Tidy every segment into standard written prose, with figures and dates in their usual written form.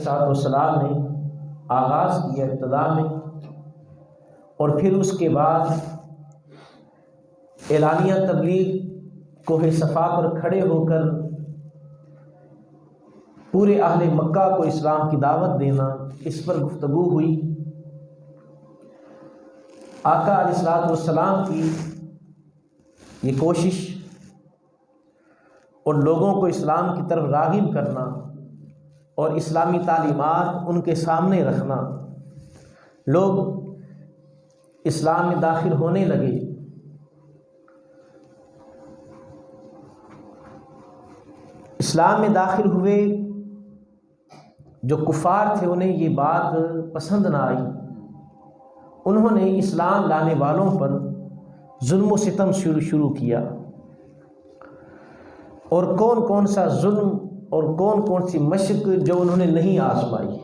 والسلام نے آغاز کیا ابتدا میں، اور پھر اس کے بعد اعلانیہ تبلیغ کوہ صفا پر کھڑے ہو کر پورے اہل مکہ کو اسلام کی دعوت دینا، اس پر گفتگو ہوئی۔ آقا علیہ الصلوۃ والسلام کی یہ کوشش اور لوگوں کو اسلام کی طرف راغب کرنا اور اسلامی تعلیمات ان کے سامنے رکھنا، لوگ اسلام میں داخل ہونے لگے۔ اسلام میں داخل ہوئے، جو کفار تھے انہیں یہ بات پسند نہ آئی، انہوں نے اسلام لانے والوں پر ظلم و ستم شروع کیا، اور کون کون سا ظلم اور کون کون سی مشق جو انہوں نے نہیں آزمائی،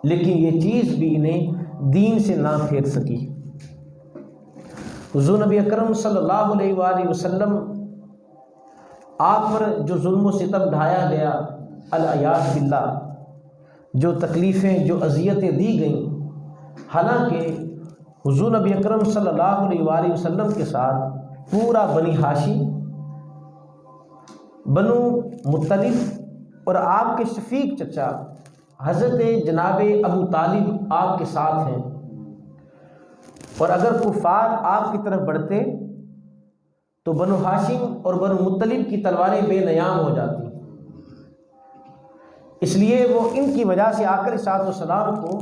لیکن یہ چیز بھی انہیں دین سے نہ پھیر سکی۔ حضور نبی اکرم صلی اللہ علیہ وآلہ وسلم آپ پر جو ظلم و ستم ڈھایا گیا، العیاذ باللہ، جو تکلیفیں جو اذیتیں دی گئیں، حالانکہ حضور نبی اکرم صلی اللہ علیہ وآلہ وسلم کے ساتھ پورا بنی ہاشم، بنو مطلب اور آپ کے شفیق چچا حضرت جناب ابو طالب آپ کے ساتھ ہیں، اور اگر کفار آپ کی طرف بڑھتے تو بنو ہاشم اور بنو مطلب کی تلواریں بے نیام ہو جاتی، اس لیے وہ ان کی وجہ سے آقا علیہ الصلوۃ والسلام کو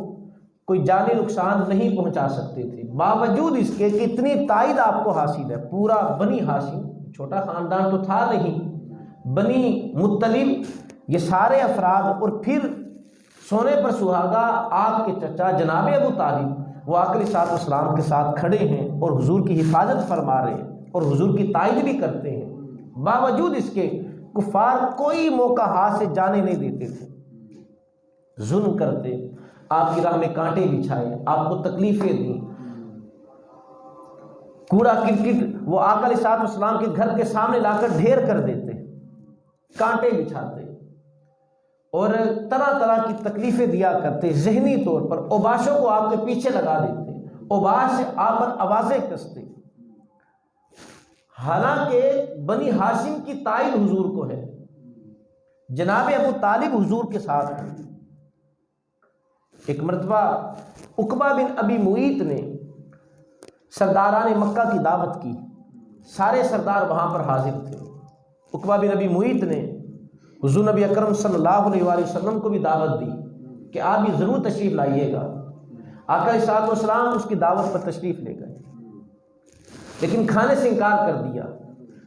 کوئی جانی نقصان نہیں پہنچا سکتے تھے، باوجود اس کے کہ اتنی تائید آپ کو حاصل ہے۔ پورا بنی ہاشم، چھوٹا خاندان تو تھا نہیں، بنی مطلب، یہ سارے افراد، اور پھر سونے پر سہاگا آپ کے چچا جناب ابو طالب، وہ آقا علیہ الصلوۃ والسلام کے ساتھ کھڑے ہیں اور حضور کی حفاظت فرما رہے ہیں اور حضور کی تائید بھی کرتے ہیں۔ باوجود اس کے کفار کوئی موقع ہاتھ سے جانے نہیں دیتے تھے، ظلم کرتے، آپ کی راہ میں کانٹے بچھائے، آپ کو تکلیفیں دیں، کوڑا کرکٹ وہ آقا علیہ الصلوۃ والسلام کے گھر کے سامنے لا کر ڈھیر کر دیتے، کانٹے بچھاتے اور طرح طرح کی تکلیفیں دیا کرتے، ذہنی طور پر اوباشوں کو آپ کے پیچھے لگا دیتے، اوباش سے آپ پر آوازیں کستے، حالانکہ بنی ہاشم کی تائید حضور کو ہے، جناب ابو طالب حضور کے ساتھ ہیں۔ ایک مرتبہ عقبہ بن ابی معیط نے سرداران مکہ کی دعوت کی، سارے سردار وہاں پر حاضر تھے۔ عقبہ بن ابی معیط نے حضور نبی اکرم صلی اللہ علیہ وآلہ وسلم کو بھی دعوت دی کہ آپ بھی ضرور تشریف لائیے گا۔ آقا علیہ الصلوۃ والسلام اس کی دعوت پر تشریف لے گئے، لیکن کھانے سے انکار کر دیا،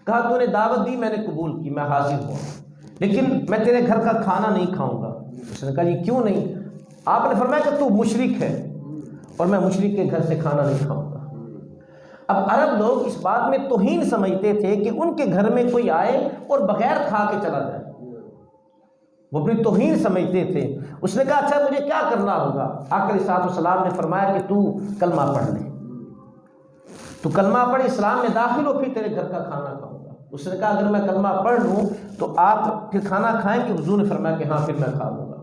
کہا تو نے دعوت دی، میں نے قبول کی، میں حاضر ہوں، لیکن میں تیرے گھر کا کھانا نہیں کھاؤں گا۔ اس نے کہا جی کیوں نہیں؟ آپ نے فرمایا کہ تو مشرک ہے اور میں مشرک کے گھر سے کھانا نہیں کھاؤں گا۔ اب عرب لوگ اس بات میں توہین سمجھتے تھے کہ ان کے گھر میں کوئی آئے اور بغیر کھا کے چلا جائے، وہ اپنی توہین سمجھتے تھے۔ اس نے کہا اچھا مجھے کیا کرنا ہوگا؟ آقا علیہ الصلوۃ والسلام نے فرمایا کہ تو کلمہ پڑھ لے، تو کلمہ پڑھ اسلام میں داخل ہو، پھر تیرے گھر کا کھانا کھاؤں گا۔ اس نے کہا اگر میں کلمہ پڑھ لوں تو آپ پھر کھانا کھائیں گے؟ حضور نے فرمایا کہ ہاں پھر میں کھا لوں گا۔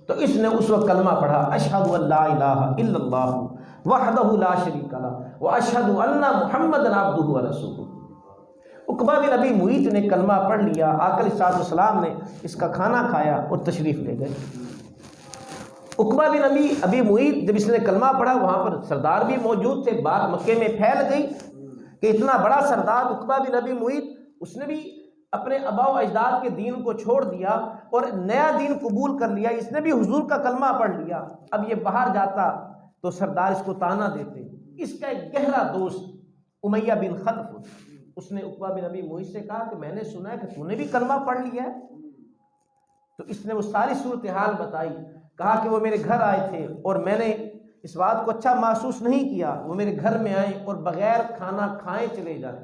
تو اس نے اس وقت کلمہ پڑھا، اشہد ان لا الہ الا اللہ وحدہ لا شریک لہ واشہد ان محمدا عبدہ ورسولہ۔ عقبہ بن ابی معیط نے کلمہ پڑھ لیا، آقا علیہ الصلوۃ والسلام نے اس کا کھانا کھایا اور تشریف لے گئے۔ عقبہ بن ابی معیط جب اس نے کلمہ پڑھا، وہاں پر سردار بھی موجود تھے، بات مکے میں پھیل گئی کہ اتنا بڑا سردار عقبہ بن ابی معیط، اس نے بھی اپنے آباء و اجداد کے دین کو چھوڑ دیا اور نیا دین قبول کر لیا، اس نے بھی حضور کا کلمہ پڑھ لیا۔ اب یہ باہر جاتا تو سردار اس کو طعنہ دیتے۔ اس کا ایک گہرا دوست امیہ بن خلف، اس نے عقبہ بن ابی معیط سے کہا کہ میں نے سنا ہے کہ تو نے بھی کلمہ پڑھ لیا ہے۔ تو اس نے وہ ساری صورتحال بتائی، کہا کہ وہ میرے گھر آئے تھے اور میں نے اس بات کو اچھا محسوس نہیں کیا، وہ میرے گھر میں آئے اور بغیر کھانا کھائے چلے جائیں،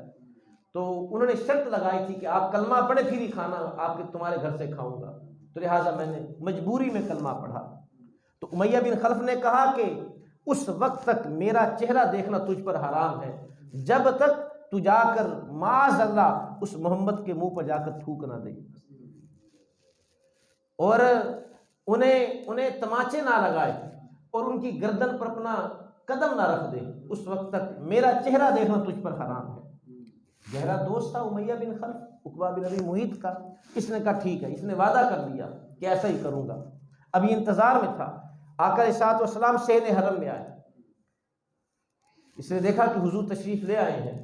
تو انہوں نے شرط لگائی تھی کہ آپ کلمہ پڑھے پھر ہی کھانا تمہارے گھر سے کھاؤں گا، تو لہٰذا میں نے مجبوری میں کلمہ پڑھا۔ تو امیہ بن خلف نے کہا کہ اس وقت تک میرا چہرہ دیکھنا تجھ پر حرام ہے جب تک تو جا کر معاذ اللہ اس محمد کے منہ پر جا کر تھوک نہ دے۔ اور انہیں تماچے نہ لگائے اور ان کی گردن پر اپنا قدم نہ رکھ دے، اس وقت تک میرا چہرہ دیکھنا تجھ پر حرام ہے۔ گہرا دوست تھا امیہ بن خلف عقبہ بن ابی معیط کا، اس نے کہا ٹھیک ہے، اس نے وعدہ کر لیا کہ ایسا ہی کروں گا۔ ابھی انتظار میں تھا، آقا علیہ الصلوۃ والسلام صحن حرم میں آئے، اس نے دیکھا کہ حضور تشریف لے آئے ہیں،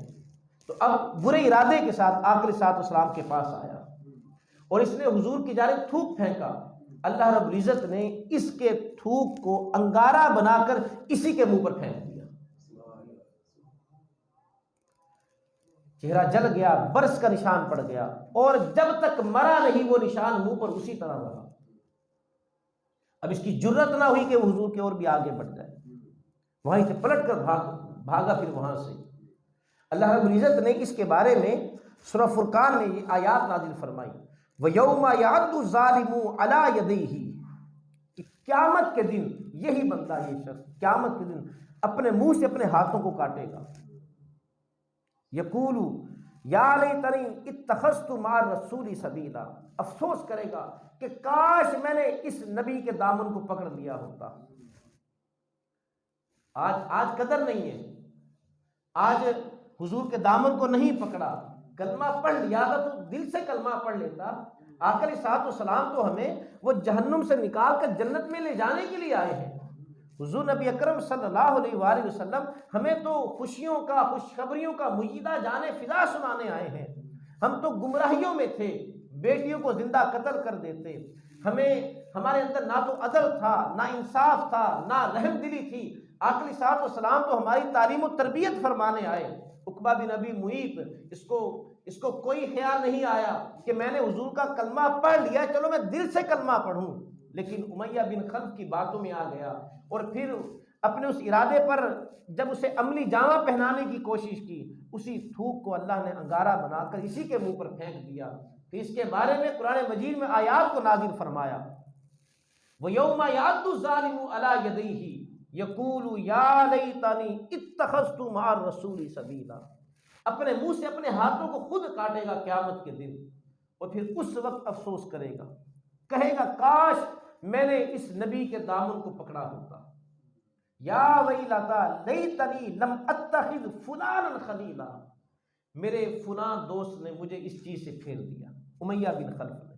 تو اب برے ارادے کے ساتھ آقا علیہ الصلوۃ والسلام کے پاس آیا اور اس نے حضور کی جانب تھوک پھینکا۔ اللہ رب العزت نے اس کے تھوک کو انگارہ بنا کر اسی کے منہ پر پھینک دیا، چہرہ جل گیا، برس کا نشان پڑ گیا، اور جب تک مرا نہیں وہ نشان منہ پر اسی طرح رہا۔ اب اس کی جرت نہ ہوئی کہ وہ حضور کے اور بھی آگے بڑھ جائے، وہیں سے پلٹ کر بھاگا پھر وہاں سے۔ اللہ رب العزت نے اس کے بارے میں سورہ فرقان میں یہ آیات نازل فرمائی، وَيَوْمَ يَعَضُّ الظَّالِمُ عَلَىٰ يَدَيْهِ، کہ قیامت کے دن یہی بندہ، یہ شخص قیامت کے دن اپنے منہ سے اپنے ہاتھوں کو کاٹے گا، یقول یا لیتنی اتخذت مع الرسول سبیلا، افسوس کرے گا کہ کاش میں نے اس نبی کے دامن کو پکڑ لیا ہوتا۔ آج قدر نہیں ہے، آج حضور کے دامن کو نہیں پکڑا، کلمہ پڑھ لیا تھا تو دل سے کلمہ پڑھ لیتا۔ آقا علیہ الصلوۃ والسلام تو ہمیں وہ جہنم سے نکال کر جنت میں لے جانے کے لیے آئے ہیں۔ حضور نبی اکرم صلی اللہ علیہ وآلہ وسلم ہمیں تو خوشیوں کا، خوشخبریوں کا مجیدہ جانے فضا سنانے آئے ہیں۔ ہم تو گمراہیوں میں تھے، بیٹیوں کو زندہ قتل کر دیتے، ہمارے اندر نہ تو عدل تھا، نہ انصاف تھا، نہ رحم دلی تھی۔ آقا علیہ الصلوۃ والسلام تو ہماری تعلیم و تربیت فرمانے آئے۔ عقبہ بن ابی معیط، اس کو کوئی خیال نہیں آیا کہ میں نے حضور کا کلمہ پڑھ لیا، چلو میں دل سے کلمہ پڑھوں، لیکن امیہ بن خلف کی باتوں میں آ گیا، اور پھر اپنے اس ارادے پر جب اسے عملی جامہ پہنانے کی کوشش کی، اسی تھوک کو اللہ نے انگارہ بنا کر اسی کے منہ پر پھینک دیا۔ تو اس کے بارے میں قرآن مجید میں آیات کو نازل فرمایا، وَيَوْمَ يَعَضُّ الظَّالِمُ عَلَىٰ يَدَيْهِ یقول یا لیتنی اتخذت مع الرسول سبیلا، اپنے منہ سے اپنے ہاتھوں کو خود کاٹے گا قیامت کے دن، اور پھر اس وقت افسوس کرے گا، کہے گا کاش میں نے اس نبی کے دامن کو پکڑا ہوتا۔ یا ویلتا لیتنی لم اتخذ فلانا خلیلا، میرے فلاں دوست نے مجھے اس چیز سے پھیر دیا، امیہ بن خلف نے۔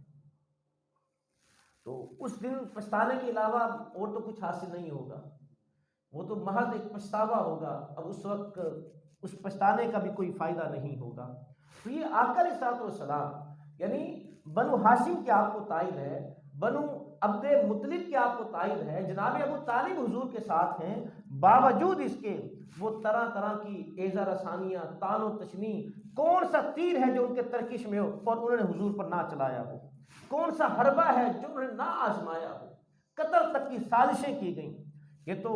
تو اس دن پچھتانے کے علاوہ اور تو کچھ حاصل نہیں ہوگا، وہ تو محض ایک پچھتاوا ہوگا۔ اب اس وقت اس پچھتانے کا بھی کوئی فائدہ نہیں ہوگا۔ تو یہ آقا علیہ الصلوۃ والسلام، یعنی بنو ہاشم کے آپ کو تائید ہے، بنو عبد مطلب کے آپ کو تائید ہے، جناب ابو طالب حضور کے ساتھ ہیں، باوجود اس کے وہ طرح طرح کی ایذا رسانیاں، طعن و تشنیع، کون سا تیر ہے جو ان کے ترکش میں ہو اور انہوں نے حضور پر نہ چلایا ہو، کون سا حربہ ہے جو انہوں نے نہ آزمایا ہو، قتل تک کی سازشیں کی گئیں۔ یہ تو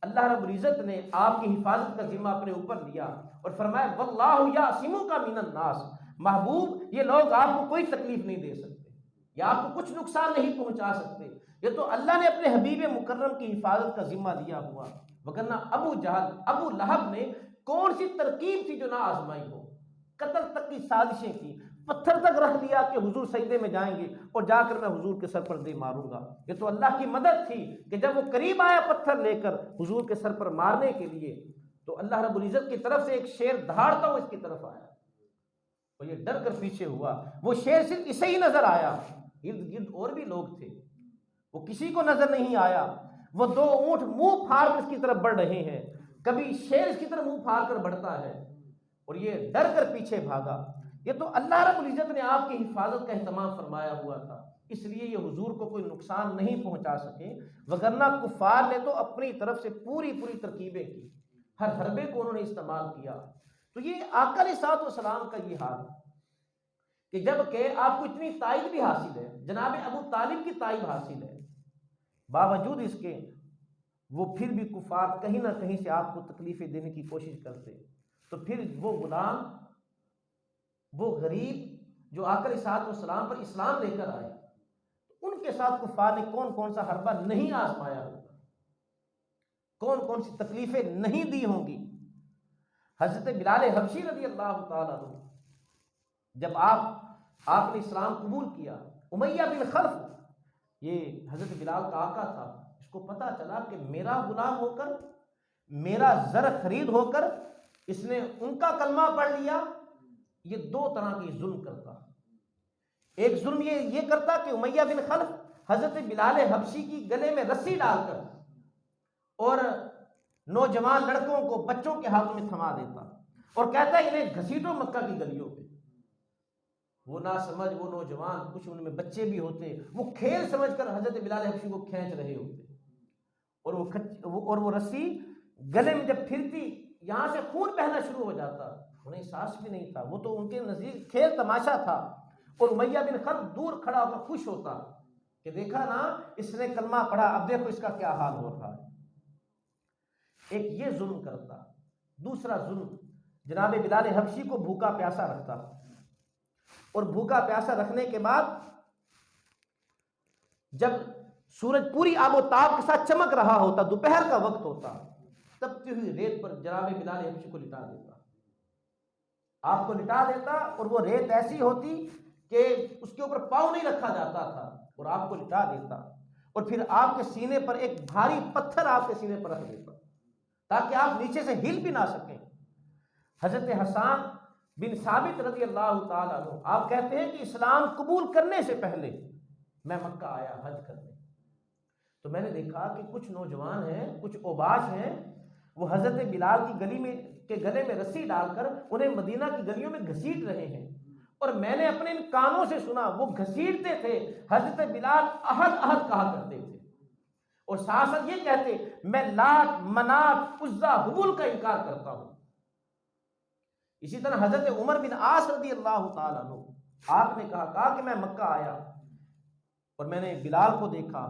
اللہ رب العزت نے آپ کی حفاظت کا ذمہ اپنے اوپر لیا اور فرمایا واللہ یعصمک من الناس، محبوب یہ لوگ آپ کو کوئی تکلیف نہیں دے سکتے یا آپ کو کچھ نقصان نہیں پہنچا سکتے، یہ تو اللہ نے اپنے حبیب مکرم کی حفاظت کا ذمہ لیا ہوا۔ وگرنہ ابو جہل، ابو لہب نے کون سی ترکیب تھی جو نہ آزمائی ہو، قتل تک کی سازشیں کی، پتھر تک رکھ دیا کہ حضور سجدے میں جائیں گے اور جا کر میں حضور کے سر پر دے ماروں گا۔ یہ تو اللہ کی مدد تھی کہ جب وہ قریب آیا پتھر لے کر حضور کے سر پر مارنے کے لیے، تو اللہ رب العزت کی طرف سے ایک شیر دہاڑتا ہوا اس کی طرف آیا، اور یہ ڈر کر پیچھے ہوا۔ وہ شیر صرف اسے ہی نظر آیا، ارد گرد اور بھی لوگ تھے، وہ کسی کو نظر نہیں آیا۔ وہ دو اونٹ منہ پھاڑ کر اس کی طرف بڑھ رہے ہیں، کبھی شیر اس کی طرف منہ پھاڑ کر بڑھتا ہے، اور یہ ڈر کر پیچھے بھاگا۔ یہ تو اللہ رب العزت نے آپ کی حفاظت کا اہتمام فرمایا ہوا تھا، اس لیے یہ حضور کو کوئی نقصان نہیں پہنچا سکے، وگرنہ کفار نے تو اپنی طرف سے پوری ترکیبیں کی، ہر حربے کو انہوں نے استعمال کیا۔ تو یہ آقا علیہ الصلوۃ والسلام کا یہ حال کہ جب کہ آپ کو اتنی تائید بھی حاصل ہے، جناب ابو طالب کی تائید حاصل ہے، باوجود اس کے وہ پھر بھی کفار کہیں نہ کہیں سے آپ کو تکلیفیں دینے کی کوشش کرتے۔ تو پھر وہ غلام، وہ غریب جو آقا علیہ الصلوۃ والسلام پر اسلام لے کر آئے، ان کے ساتھ کفار نے کون کون سا حربہ نہیں آزمایا ہوگا، کون کون سی تکلیفیں نہیں دی ہوں گی۔ حضرت بلال حبشی رضی اللہ تعالیٰ عنہ، جب آپ نے اسلام قبول کیا، امیہ بن خلف یہ حضرت بلال کا آقا تھا، اس کو پتہ چلا کہ میرا غلام ہو کر، میرا زر خرید ہو کر اس نے ان کا کلمہ پڑھ لیا، یہ دو طرح کی ظلم کرتا۔ ایک ظلم یہ کرتا کہ امیہ بن خلف حضرت بلال حبشی کی گلے میں رسی ڈال کر اور نوجوان لڑکوں کو، بچوں کے ہاتھوں میں تھما دیتا اور کہتا ہے انہیں گھسیٹو مکہ کی گلیوں پہ۔ وہ نہ سمجھ وہ نوجوان، کچھ ان میں بچے بھی ہوتے، وہ کھیل سمجھ کر حضرت بلال حبشی کو کھینچ رہے ہوتے، اور وہ رسی گلے میں جب پھرتی یہاں سے خون بہنا شروع ہو جاتا، انہیں احساس بھی نہیں تھا، وہ تو ان کے نزدیک کھیل تماشا تھا۔ اور امیہ بن خلف دور کھڑا ہو کر خوش ہوتا کہ دیکھا نا اس نے کلمہ پڑھا، اب دیکھو اس کا کیا حال ہو رہا ہے۔ ایک یہ ظلم کرتا۔ دوسرا ظلم، جناب بلال حبشی کو بھوکا پیاسا رکھتا، اور بھوکا پیاسا رکھنے کے بعد جب سورج پوری آب و تاب کے ساتھ چمک رہا ہوتا، دوپہر کا وقت ہوتا، تپتی ہوئی ریت پر جناب بلال حبشی کو لٹا دیتا، آپ کو لٹا دیتا، اور وہ ریت ایسی ہوتی کہ اس کے اوپر پاؤں نہیں رکھا جاتا تھا، اور آپ کو لٹا دیتا، اور پھر آپ کے سینے پر ایک بھاری پتھر آپ کے سینے پر رکھ دیتا تاکہ آپ نیچے سے ہل بھی نہ سکیں۔ حضرت حسان بن ثابت رضی اللہ تعالیٰ عنہ آپ کہتے ہیں کہ اسلام قبول کرنے سے پہلے میں مکہ آیا حج کرنے، تو میں نے دیکھا کہ کچھ نوجوان ہیں، کچھ اوباش ہیں، وہ حضرت بلال کی گلے میں رسی ڈال کر انہیں مدینہ کی گلیوں میں گھسیٹ رہے ہیں، اور میں نے اپنے ان کانوں سے سنا وہ گھسیٹتے تھے حضرت بلال احد احد کہا کرتے تھے، اور ساتھ ساتھ یہ کہتے میں لات منات عزا حبول کا انکار کرتا ہوں۔ اسی طرح حضرت عمر بن عاص رضی اللہ تعالیٰ عنہ آپ نے کہا کہ میں مکہ آیا اور میں نے بلال کو دیکھا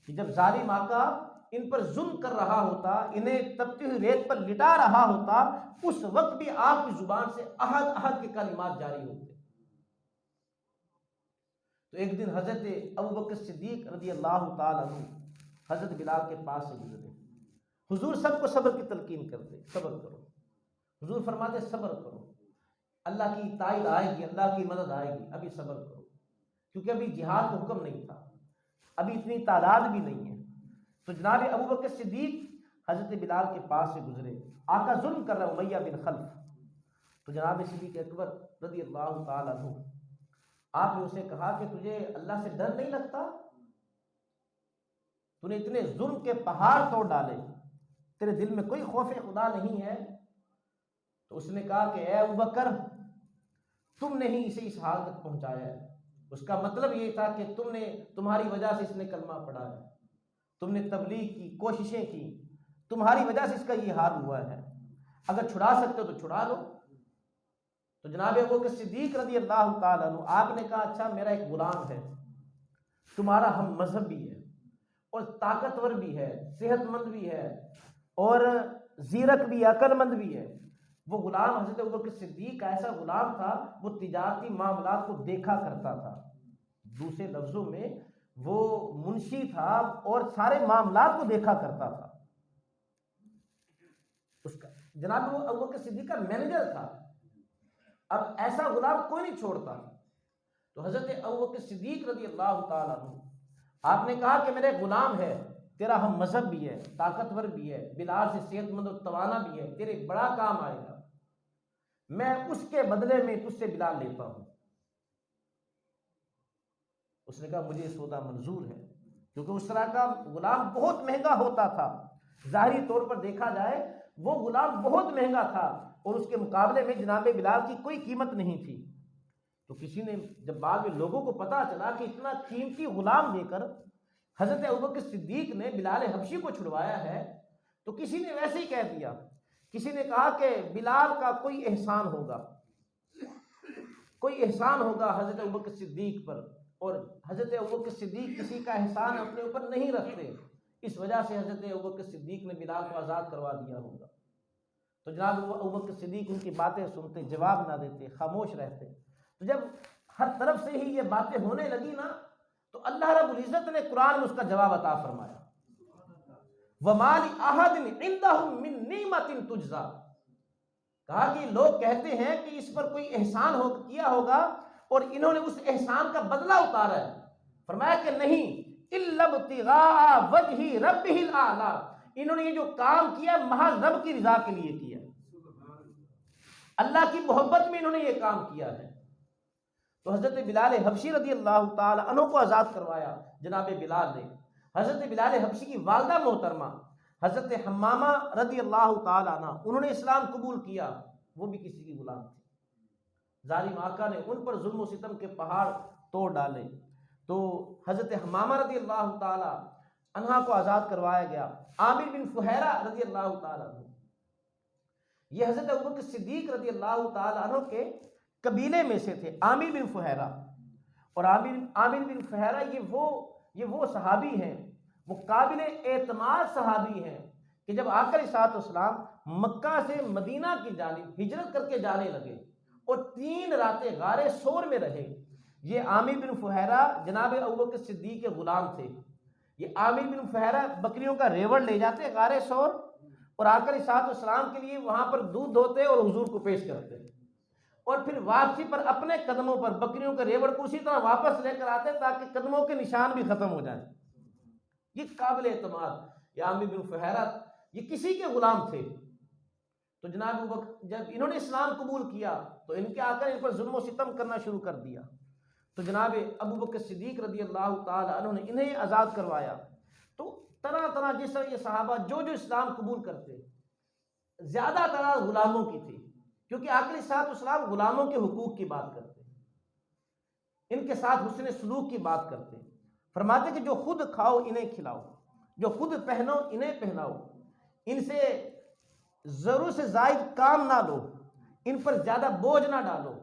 کہ جب ظالم آقا ان پر ظلم کر رہا ہوتا، انہیں تپتی ہوئی ریت پر لٹا رہا ہوتا، اس وقت بھی آپ کی زبان سے احد احد کے کلمات جاری ہوتے۔ تو ایک دن حضرت ابوبکر صدیق رضی اللہ تعالیٰ عنہ حضرت بلال کے پاس سے گزرے، حضور سب کو صبر کی تلقین کرتے، صبر کرو، حضور فرماتے صبر کرو، اللہ کی تائید آئے گی، اللہ کی مدد آئے گی، ابھی صبر کرو، کیونکہ ابھی جہاد کا حکم نہیں تھا، ابھی اتنی تعداد بھی نہیں ہے۔ تو جناب ابوبکر صدیق حضرت بلال کے پاس سے گزرے، آقا ظلم کر رہا امیہ بن خلف، تو جناب صدیق اکبر رضی اللہ تعالیٰ عنہ آپ نے اسے کہا کہ تجھے اللہ سے ڈر نہیں لگتا؟ تو نے اتنے ظلم کے پہاڑ توڑ ڈالے، تیرے دل میں کوئی خوف خدا نہیں ہے؟ تو اس نے کہا کہ اے ابوبکر تم نے ہی اسے اس حال تک پہنچایا ہے، اس کا مطلب یہ تھا کہ تمہاری وجہ سے اس نے کلمہ پڑھا ہے، تم نے تبلیغ کی کوششیں کی، تمہاری وجہ سے اس کا یہ حال ہوا ہے، اگر چھڑا سکتے ہو تو چھڑا لو۔ تو جناب ابوبکر صدیق رضی اللہ تعالیٰ عنہ آپ نے کہا اچھا میرا ایک غلام ہے، تمہارا ہم مذہب بھی ہے اور طاقتور بھی ہے، صحت مند بھی ہے اور زیرک بھی، عقل مند بھی ہے۔ وہ غلام حضرت ابوبکر صدیق کا ایسا غلام تھا، وہ تجارتی معاملات کو دیکھا کرتا تھا، دوسرے لفظوں میں وہ منشی تھا اور سارے معاملات کو دیکھا کرتا تھا، اس کا جناب وہ ابوبکر صدیق کا مینیجر تھا۔ اب ایسا غلام کوئی نہیں چھوڑتا، تو حضرت ابوبکر صدیق رضی اللہ تعالیٰ عنہ آپ نے کہا کہ میرے غلام ہے، تیرا ہم مذہب بھی ہے، طاقتور بھی ہے، بلال سے صحت مند اور توانا بھی ہے، تیرے بڑا کام آئے گا، میں اس کے بدلے میں تجھ سے بلال لیتا ہوں۔ اس نے کہا مجھے سودا منظور ہے، کیونکہ اس طرح کا غلام بہت مہنگا ہوتا تھا، ظاہری طور پر دیکھا جائے وہ غلام بہت مہنگا تھا اور اس کے مقابلے میں جناب بلال کی کوئی قیمت نہیں تھی۔ تو کسی نے جب بعد میں لوگوں کو پتا چلا کہ اتنا قیمتی غلام دے کر حضرت ابوبکر صدیق نے بلال حبشی کو چھڑوایا ہے، تو کسی نے ویسے ہی کہہ دیا، کسی نے کہا کہ بلال کا کوئی احسان ہوگا، کوئی احسان ہوگا حضرت ابوبکر صدیق پر، اور حضرت ابوبکر صدیق کسی کا احسان اپنے اوپر نہیں رکھتے، اس وجہ سے حضرت ابوبکر صدیق نے بلال کو آزاد کروا دیا ہوگا۔ تو جناب ابوبکر صدیق ان کی باتیں سنتے، جواب نہ دیتے، خاموش رہتے۔ تو جب ہر طرف سے ہی یہ باتیں ہونے لگی نا، تو اللہ رب العزت نے قرآن میں اس کا جواب عطا فرمایا، وَمَا لِأَحَدٍ عِندَهُم مِّن نِّعْمَةٍ تُجْزَىٰ، کہا کہ لوگ کہتے ہیں کہ اس پر کوئی احسان کیا ہوگا اور انہوں نے اس احسان کا بدلہ اتارا ہے، فرمایا کہ نہیں، الا ابتغاء وجہ ربہ الاعلی، انہوں نے یہ جو کام کیا محض رب کی رضا کے لیے کیا، اللہ کی محبت میں انہوں نے یہ کام کیا ہے۔ تو حضرت بلال حبشی رضی اللہ تعالی عنہ کو آزاد کروایا جناب بلال نے۔ حضرت بلال حبشی کی والدہ محترمہ حضرت حمامہ رضی اللہ تعالی عنہ، انہوں نے اسلام قبول کیا، وہ بھی کسی کی غلام تھی۔ ظالم آقا نے ان پر ظلم و ستم کے پہاڑ توڑ ڈالے، تو حضرت حمامہ رضی اللہ تعالی عنہ کو آزاد کروایا گیا۔ عامر بن فہیرہ رضی اللہ تعالی عنہ، یہ حضرت ابوبکر صدیق رضی اللہ تعالی عنہ کے قبیلے میں سے تھے، عامر بن فہیرہ۔ اور عامر بن فہیرہ یہ وہ صحابی ہیں، وہ قابل اعتماد صحابی ہیں کہ جب آقا علیہ الصلوۃ والسلام مکہ سے مدینہ کی جانب ہجرت کر کے جانے لگے اور 3 راتیں غار ثور میں رہے، یہ عامر بن فہیرہ جناب ابوبکر صدیق کے غلام تھے۔ یہ عامر بن فہیرہ بکریوں کا ریوڑ لے جاتے غار ثور اور آقا علیہ الصلوۃ والسلام کے لیے وہاں پر دودھ دھوتے اور حضور کو پیش کرتے، اور پھر واپسی پر اپنے قدموں پر بکریوں کے ریوڑ کو اسی طرح واپس لے کر آتے تاکہ قدموں کے نشان بھی ختم ہو جائیں۔ یہ قابل اعتماد یہ عامر بن فہیرہ یہ کسی کے غلام تھے۔ تو جناب جب انہوں نے اسلام قبول کیا تو ان کے آقا نے ان پر ظلم و ستم کرنا شروع کر دیا، تو جناب ابوبکر صدیق رضی اللہ تعالی عنہ نے انہیں آزاد کروایا۔ تو طرح طرح جس طرح یہ صحابہ جو اسلام قبول کرتے، زیادہ تر غلاموں کی تھی، کیونکہ آقا علیہ الصلوۃ والسلام غلاموں کے حقوق کی بات کرتے، ان کے ساتھ حسن سلوک کی بات کرتے، فرماتے کہ جو خود کھاؤ انہیں کھلاؤ، جو خود پہنو انہیں پہناؤ، ان سے ضرور سے زائد کام نہ لو، ان پر زیادہ بوجھ نہ ڈالو،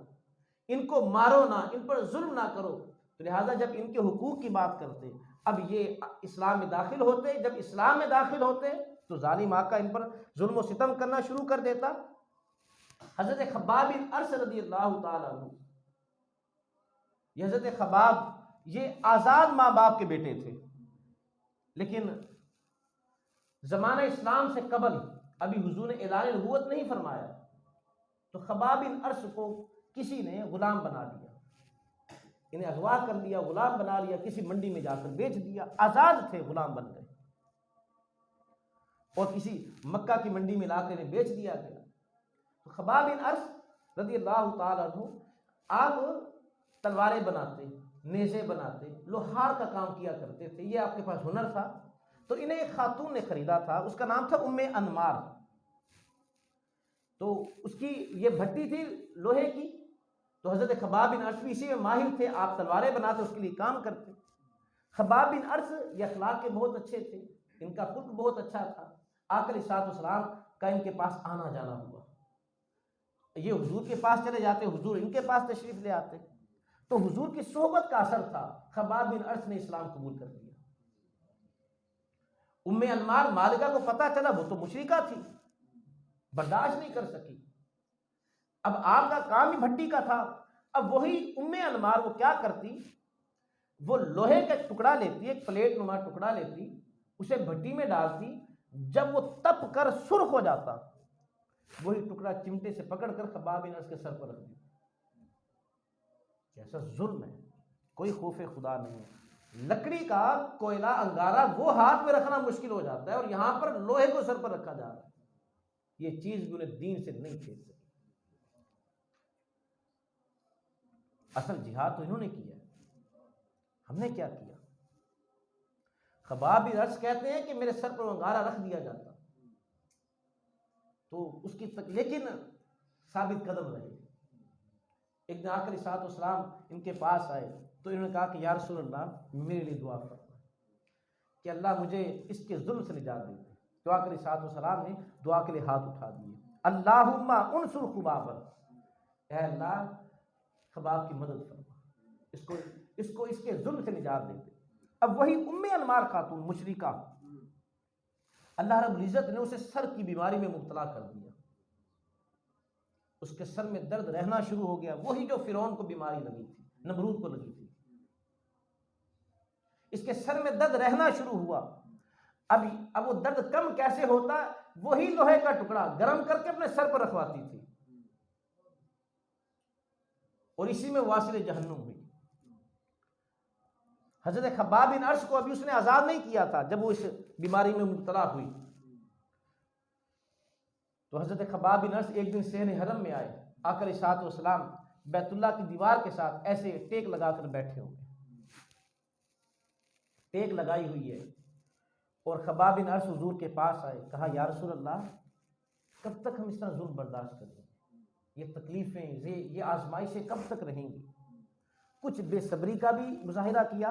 ان کو مارو نہ، ان پر ظلم نہ کرو۔ تو لہٰذا جب ان کے حقوق کی بات کرتے، اب یہ اسلام میں داخل ہوتے، جب اسلام میں داخل ہوتے تو ظالم آقا ان پر ظلم و ستم کرنا شروع کر دیتا۔ حضرت خباب بن ارس رضی اللہ تعالیٰ عنہ، یہ حضرت خباب یہ آزاد ماں باپ کے بیٹے تھے، لیکن زمانہ اسلام سے قبل ابھی حضور نے اعلان نبوت نہیں فرمایا، تو خباب بن ارس کو کسی نے غلام بنا لیا، انہیں اغوا کر لیا، غلام بنا لیا، کسی منڈی میں جا کر بیچ دیا، آزاد تھے غلام بن گئے، اور کسی مکہ کی منڈی میں لا کر انہیں بیچ دیا گیا۔ تو خباب بن ارس رضی اللہ تعالیٰ عنہ آپ تلواریں بناتے، نیزے بناتے، لوہار کا کام کیا کرتے تھے، یہ آپ کے پاس ہنر تھا۔ تو انہیں ایک خاتون نے خریدا تھا، اس کا نام تھا ام انمار، تو اس کی یہ بھٹی تھی لوہے کی، تو حضرت خباب بن ارس بھی اسی میں ماہر تھے، آپ تلواریں بناتے، اس کے لیے کام کرتے۔ خباب بن ارس یہ اخلاق کے بہت اچھے تھے، ان کا خلق بہت اچھا تھا، آقا علیہ الصلوۃ والسلام کا ان کے پاس آنا جانا ہوا، یہ حضور کے پاس چلے جاتے، حضور ان کے پاس تشریف لے آتے، تو حضور کی صحبت کا اثر تھا، خباب بن ارس نے اسلام قبول کر لیا۔ ام انمار مالکہ کو پتہ چلا، وہ تو مشرکہ تھی، برداشت نہیں کر سکی، اب آپ کا کام ہی بھٹی کا تھا، اب وہی ام انمار وہ کیا کرتی، وہ لوہے کا ٹکڑا لیتی، ایک پلیٹ نما ٹکڑا لیتی، اسے بھٹی میں ڈالتی، جب وہ تپ کر سرخ ہو جاتا، وہی ٹکڑا چمٹے سے پکڑ کر خباب بن ارس کے سر پر رکھ دیتا۔ کیسا ظلم ہے، کوئی خوف خدا نہیں ہے۔ لکڑی کا کوئلہ انگارہ وہ ہاتھ میں رکھنا مشکل ہو جاتا ہے، اور یہاں پر لوہے کو سر پر رکھا جا رہا ہے، یہ چیز بھی انہیں دین سے نہیں کھینچ سکی۔ اصل جہاد تو انہوں نے کیا ہے، ہم نے کیا کیا؟ خباب بن ارس کہتے ہیں کہ میرے سر پر انگارہ رکھ دیا جاتا تو اس کی لیکن ثابت قدم رہے۔ ایک دن آقا علیہ الصلوۃ والسلام ان کے پاس آئے تو انہوں نے کہا کہ یا رسول اللہ میرے لیے دعا فرما کہ اللہ مجھے اس کے ظلم سے نجات دے دے۔ تو آقا علیہ الصلوۃ والسلام نے دعا کے لیے ہاتھ اٹھا دیے، اللہم انصر خبابا، اے اللہ خباب کی مدد فرما، اس کے ظلم سے نجات دے دے۔ اب وہی ام انمار خاتون مشرکہ، اللہ رب العزت نے اسے سر کی بیماری میں مبتلا کر دیا، اس کے سر میں درد رہنا شروع ہو گیا، وہی جو فرعون کو بیماری لگی تھی، نمرود کو لگی تھی، اس کے سر میں درد رہنا شروع ہوا۔ اب وہ درد کم کیسے ہوتا؟ وہی لوہے کا ٹکڑا گرم کر کے اپنے سر پر رکھواتی تھی، اور اسی میں واصل جہنم ہوئی۔ حضرت خباب بن ارس کو ابھی اس نے آزاد نہیں کیا تھا جب وہ اس بیماری میں مبتلا ہوئی. تو حضرت خباب بن ارس ایک دن صحن حرم میں آئے. آقا علیہ الصلوۃ والسلام بیت اللہ کی دیوار کے ساتھ ایسے ٹیک لگا کر بیٹھے ہوئے، ٹیک لگائی ہوئی ہے. اور خباب بن ارس حضور کے پاس آئے، کہا یا رسول اللہ کب تک ہم اس طرح ظلم برداشت کریں گے؟ یہ تکلیفیں، یہ آزمائشیں کب تک رہیں گی؟ کچھ بے صبری کا بھی مظاہرہ کیا،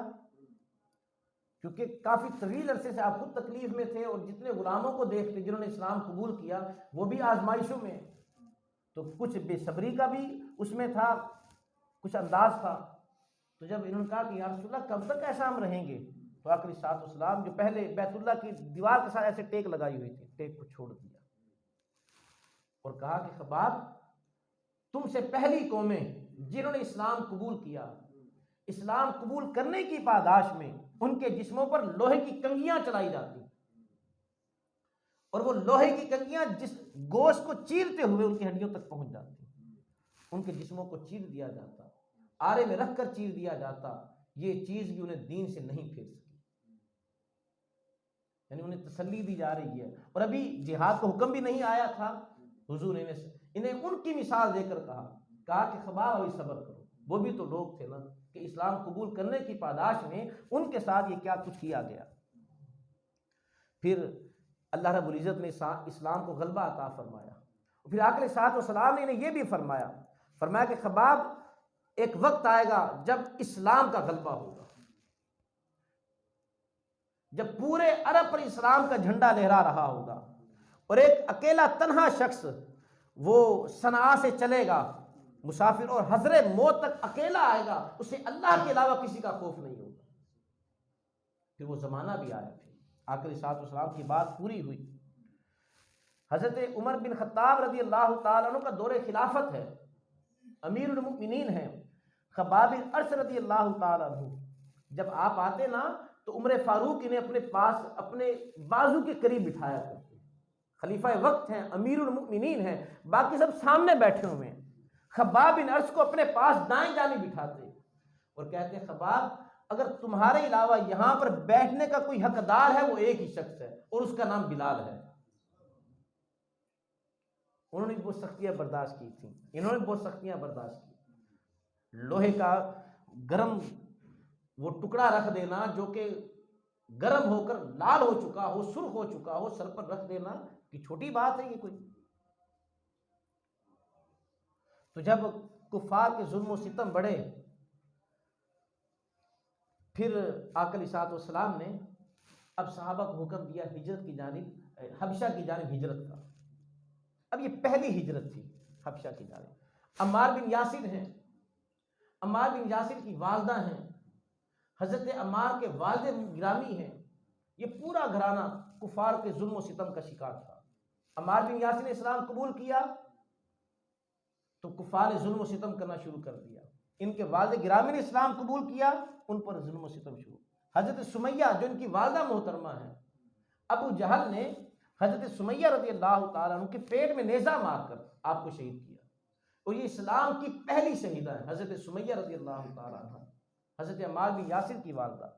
کیونکہ کافی طویل عرصے سے آپ خود تکلیف میں تھے، اور جتنے غلاموں کو دیکھتے جنہوں نے اسلام قبول کیا وہ بھی آزمائشوں میں، تو کچھ بے صبری کا بھی اس میں تھا، کچھ انداز تھا. تو جب انہوں نے کہا کہ یا رسول اللہ کب تک ایسا ہم رہیں گے، تو آقا علیہ الصلوۃ والسلام جو پہلے بیت اللہ کی دیوار کے ساتھ ایسے ٹیک لگائی ہوئی تھی، ٹیک کو چھوڑ دیا اور کہا کہ خباب تم سے پہلی قومیں جنہوں نے اسلام قبول کیا، اسلام قبول کرنے کی پاداش میں ان کے جسموں پر لوہے کی کنگیاں چلائی جاتی، اور وہ لوہے کی کنگیاں جس گوشت کو چیرتے ہوئے ان کی ہڈیوں تک پہنچ جاتی، ان کے جسموں کو چیر دیا جاتا، آرے میں رکھ کر چیر دیا جاتا. یہ چیز بھی انہیں دین سے نہیں پھیر سکی، یعنی انہیں تسلی دی جا رہی ہے. اور ابھی جہاد کا حکم بھی نہیں آیا تھا. حضور نے انہیں ان کی مثال دے کر کہا کہ خباب ابھی صبر کرو. وہ بھی تو لوگ تھے نا کہ اسلام قبول کرنے کی پاداش میں ان کے ساتھ یہ کیا کچھ کیا گیا. پھر اللہ رب العزت نے اسلام کو غلبہ عطا فرمایا. پھر آقا علیہ الصلوۃ والسلام نے انہیں یہ بھی فرمایا کہ خباب ایک وقت آئے گا جب اسلام کا غلبہ ہوگا، جب پورے عرب پر اسلام کا جھنڈا لہرا رہا ہوگا، اور ایک اکیلا تنہا شخص وہ صنعاء سے چلے گا مسافر، اور حضر موت تک اکیلا آئے گا، اسے اللہ کے علاوہ کسی کا خوف نہیں ہوگا. پھر وہ زمانہ بھی آیا. پھر آقا علیہ الصلوۃ والسلام کی بات پوری ہوئی. حضرت عمر بن خطاب رضی اللہ تعالیٰ عنہ کا دور خلافت ہے، امیر المؤمنین ہیں. خباب بن ارس رضی اللہ تعالیٰ عنہ جب آپ آتے نا تو عمر فاروق انہیں اپنے پاس اپنے بازو کے قریب بٹھایا کرتے. خلیفہ وقت ہیں، امیر المؤمنین ہیں، باقی سب سامنے بیٹھے ہوئے ہیں. خباب بن ارس کو اپنے پاس دائیں جانب بٹھاتے اور کہتے ہیں خباب اگر تمہارے علاوہ یہاں پر بیٹھنے کا کوئی حقدار ہے وہ ایک ہی شخص ہے، اور اس کا نام بلال ہے. انہوں نے بہت سختیاں برداشت کی تھیں، انہوں نے بہت سختیاں برداشت کی. لوہے کا گرم وہ ٹکڑا رکھ دینا جو کہ گرم ہو کر لال ہو چکا ہو، سرخ ہو چکا ہو، سر پر رکھ دینا کہ چھوٹی بات ہے یہ کوئی؟ تو جب کفار کے ظلم و ستم بڑھے، پھر آقا علیہ الصلوۃ والسلام نے اب صحابہ کو حکم دیا ہجرت کی جانب، حبشہ کی جانب ہجرت کا. اب یہ پہلی ہجرت تھی حبشہ کی جانب. عمار بن یاسر ہیں، عمار بن یاسر کی والدہ ہیں، حضرت عمار کے والد گرامی ہیں. یہ پورا گھرانہ کفار کے ظلم و ستم کا شکار تھا. عمار بن یاسر نے اسلام قبول کیا تو کفار نے ظلم و ستم کرنا شروع کر دیا. ان کے والد گرامی نے اسلام قبول کیا، ان پر ظلم و ستم شروع. حضرت سمیہ جو ان کی والدہ محترمہ ہیں، ابو جہل نے حضرت سمیہ رضی اللہ تعالیٰ عنہ کے پیٹ میں نیزہ مار کر آپ کو شہید کیا. اور یہ اسلام کی پہلی شہیدہ ہے حضرت سمیہ رضی اللہ تعالیٰ عنہ، حضرت عمار بن یاسر کی والدہ.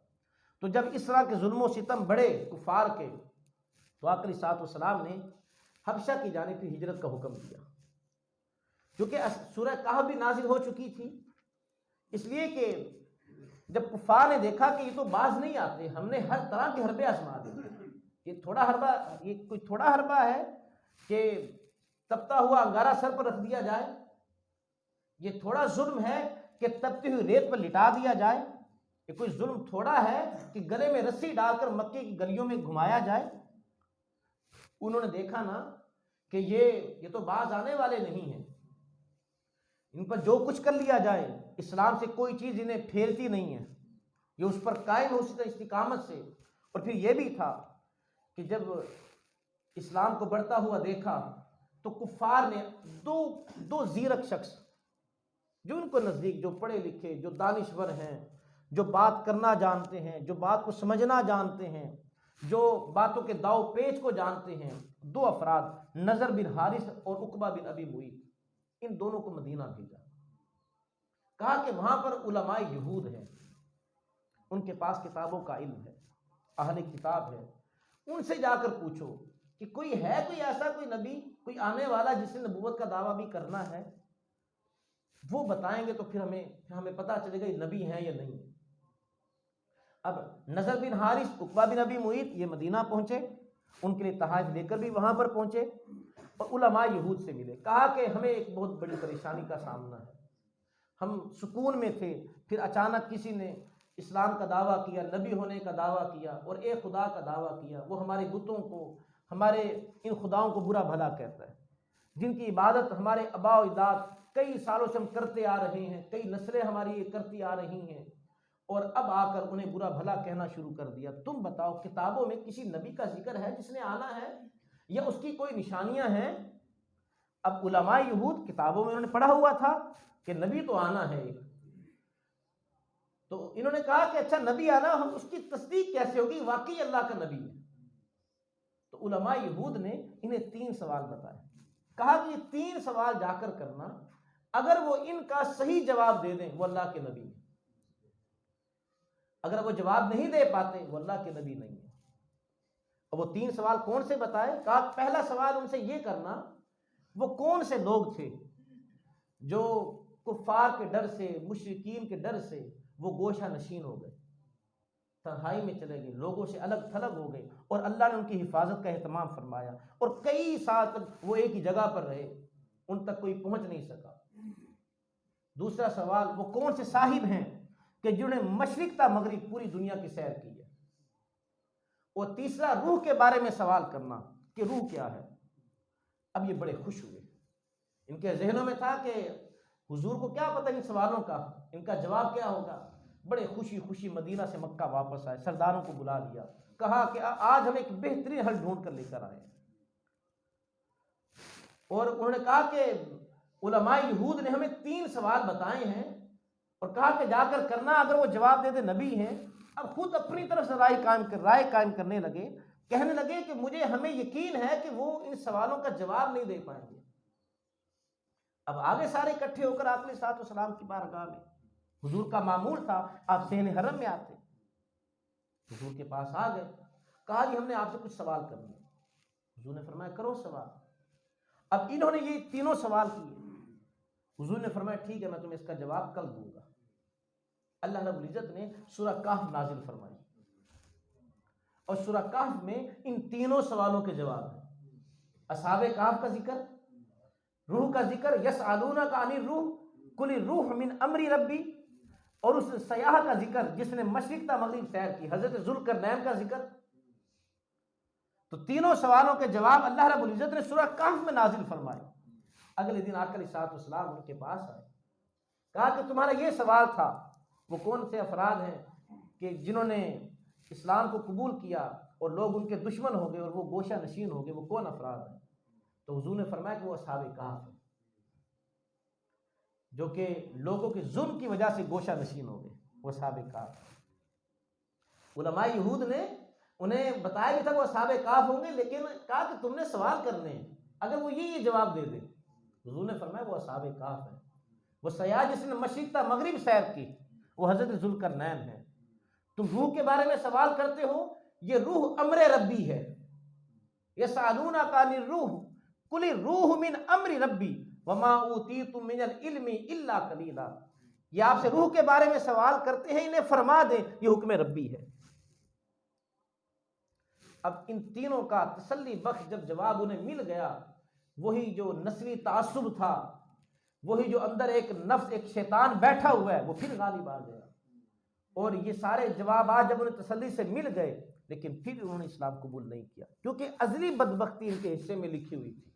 تو جب اس طرح کے ظلم و ستم بڑھے کفار کے، تو آقا علیہ الصلوۃ والسلام نے حبشہ کی جانب کی ہجرت کا حکم دیا. کیونکہ سورہ کہف بھی نازل ہو چکی تھی، اس لیے کہ جب کفار نے دیکھا کہ یہ تو باز نہیں آتے، ہم نے ہر طرح کے حربے آزما دیے، یہ کوئی تھوڑا حربہ ہے کہ تپتا ہوا انگارہ سر پر رکھ دیا جائے، یہ تھوڑا ظلم ہے کہ تپتی ہوئی ریت پر لٹا دیا جائے، یہ کوئی ظلم تھوڑا ہے کہ گلے میں رسی ڈال کر مکے کی گلیوں میں گھمایا جائے. انہوں نے دیکھا نا کہ یہ تو باز آنے والے نہیں ہیں، ان پر جو کچھ کر لیا جائے اسلام سے کوئی چیز انہیں پھیرتی نہیں ہے، یہ اس پر قائم ہو سکتا استقامت سے. اور پھر یہ بھی تھا کہ جب اسلام کو بڑھتا ہوا دیکھا تو کفار نے دو زیرک شخص جو ان کو نزدیک، جو پڑھے لکھے، جو دانشور ہیں، جو بات کرنا جانتے ہیں، جو بات کو سمجھنا جانتے ہیں، جو باتوں کے داؤ پیچ کو جانتے ہیں، دو افراد نضر بن حارث اور عقبہ بن ابی معیط، ان دونوں کو مدینہ بھیجا. کہا کہ وہاں پر علماء یہود ہیں، ان کے پاس کتابوں کا علم ہے، اہل کتاب ہے، ان سے جا کر پوچھو کہ کوئی ایسا کوئی نبی، کوئی آنے والا جس نے نبوت کا دعویٰ بھی کرنا ہے، وہ بتائیں گے تو پھر ہمیں پتہ چلے گا یہ نبی ہیں یا نہیں۔ اب نضر بن حارث، عقبہ بن ابی معیط یہ مدینہ پہنچے، ان کے لیے تحائف لے کر بھی وہاں پر پہنچے اور علماء یہود سے ملے، کہا کہ ہمیں ایک بہت بڑی پریشانی کا سامنا ہے، ہم سکون میں تھے، پھر اچانک کسی نے اسلام کا دعویٰ کیا، نبی ہونے کا دعویٰ کیا اور ایک خدا کا دعویٰ کیا، وہ ہمارے بتوں کو، ہمارے ان خداؤں کو برا بھلا کہتا ہے، جن کی عبادت ہمارے آباء و اجداد کئی سالوں سے ہم کرتے آ رہے ہیں، کئی نسلیں ہماری یہ کرتی آ رہی ہیں، اور اب آ کر انہیں برا بھلا کہنا شروع کر دیا۔ تم بتاؤ کتابوں میں کسی نبی کا ذکر ہے جس نے آنا ہے، یا اس کی کوئی نشانیاں ہیں؟ اب علماء یہود کتابوں میں انہوں نے پڑھا ہوا تھا کہ نبی تو آنا ہے ایک، تو انہوں نے کہا کہ اچھا نبی آنا، ہم اس کی تصدیق کیسے ہوگی واقعی اللہ کا نبی ہے؟ تو علماء یہود نے انہیں 3 سوال بتائے، کہا کہ یہ 3 سوال جا کر کرنا، اگر وہ ان کا صحیح جواب دے دیں وہ اللہ کے نبی ہیں، اگر وہ جواب نہیں دے پاتے وہ اللہ کے نبی نہیں ہے۔ اور وہ 3 سوال کون سے بتائے؟ کہا پہلا سوال ان سے یہ کرنا، وہ کون سے لوگ تھے جو کفار کے ڈر سے، مشرکین کے ڈر سے وہ گوشہ نشین ہو گئے، تنہائی میں چلے گئے، لوگوں سے الگ تھلگ ہو گئے، اور اللہ نے ان کی حفاظت کا اہتمام فرمایا، اور کئی سال تک وہ ایک ہی جگہ پر رہے، ان تک کوئی پہنچ نہیں سکا۔ دوسرا سوال، وہ کون سے صاحب ہیں کہ جنہوں نے مشرق تا مغرب پوری دنیا کی سیر کی ہے۔ اور تیسرا، روح کے بارے میں سوال کرنا کہ روح کیا ہے۔ اب یہ بڑے خوش ہوئے، ان کے ذہنوں میں تھا کہ حضور کو کیا پتہ ان سوالوں کا، ان کا جواب کیا ہوگا۔ بڑے خوشی خوشی مدینہ سے مکہ واپس آئے، سرداروں کو بلا لیا، کہا کہ آج ہم ایک بہترین حل ڈھونڈ کر لے کر آئے، اور انہوں نے کہا کہ علماء یہود نے ہمیں 3 سوال بتائے ہیں، اور کہا کہ جا کر کرنا، اگر وہ جواب دے دے نبی ہیں۔ اب خود اپنی طرف سے رائے قائم کرنے لگے، کہنے لگے کہ ہمیں یقین ہے کہ وہ ان سوالوں کا جواب نہیں دے پائیں گے۔ اب آگے سارے اکٹھے ہو کر آقا علیہ الصلوۃ والسلام کی بارگاہ میں، حضور کا معمول تھا آپ صحن حرم میں آتے، حضور کے پاس آ گئے، کہا جی ہم نے آپ سے کچھ سوال کرنے۔ حضور نے فرمایا کرو سوال۔ اب انہوں نے یہ 3 سوال کیے، حضور نے فرمایا ٹھیک ہے میں تمہیں اس کا جواب کل دوں گا۔ اللہ رب العزت نے سورہ کہف نازل فرمائی، اور سورہ کہف میں ان 3 سوالوں کے جواب ہیں۔ اصحاب کہف کا ذکر، روح کا ذکر، یسألونک عن الروح قل الروح من امر ربی، اور اس سیاح کا ذکر جس نے مشرق تا مغرب سیر کی، حضرت ذوالقرنین کا ذکر۔ تو 3 سوالوں کے جواب اللہ رب العزت نے سورہ کہف میں نازل فرمائے۔ اگلے دن آقا علیہ الصلوۃ والسلام ان کے پاس آئے، کہا کہ تمہارا یہ سوال تھا، وہ کون سے افراد ہیں کہ جنہوں نے اسلام کو قبول کیا اور لوگ ان کے دشمن ہو گئے اور وہ گوشہ نشین ہو گئے، وہ کون افراد ہیں؟ تو حضور نے فرمایا کہ وہ اصحاب کہف ہیں، جو کہ لوگوں کے ظلم کی وجہ سے گوشہ نشین ہو گئے، وہ اصحاب کہف۔ علماء یہود نے انہیں بتایا بھی تھا وہ اصحاب کہف ہوں گے، لیکن کہا کہ تم نے سوال کرنے ہیں، اگر وہ یہ جواب دے دے۔ حضور نے فرمایا وہ اصحاب کہف ہیں، وہ سیاح جس نے مشرق تا مغرب سیر کی، وہ حضرت ذوالقرنین ہے۔ تم روح کے بارے میں سوال کرتے ہو، یہ روح امر ربی ہے۔ یسألونک عن الروح قل الروح من امر ربی وما اوتیتم من العلم الا قلیلا۔ یہ آپ سے روح کے بارے میں سوال کرتے ہیں، انہیں فرما دیں یہ حکم ربی ہے۔ اب ان 3 کا تسلی بخش جب جواب انہیں مل گیا، وہی جو نسلی تعصب تھا، وہی جو اندر ایک نفس، ایک شیطان بیٹھا ہوا ہے، وہ پھر غالب آ گیا، اور یہ سارے جوابات جب انہیں تسلی سے مل گئے، لیکن پھر انہوں نے اسلام قبول نہیں کیا، کیونکہ ازلی بدبختی ان کے حصے میں لکھی ہوئی تھی۔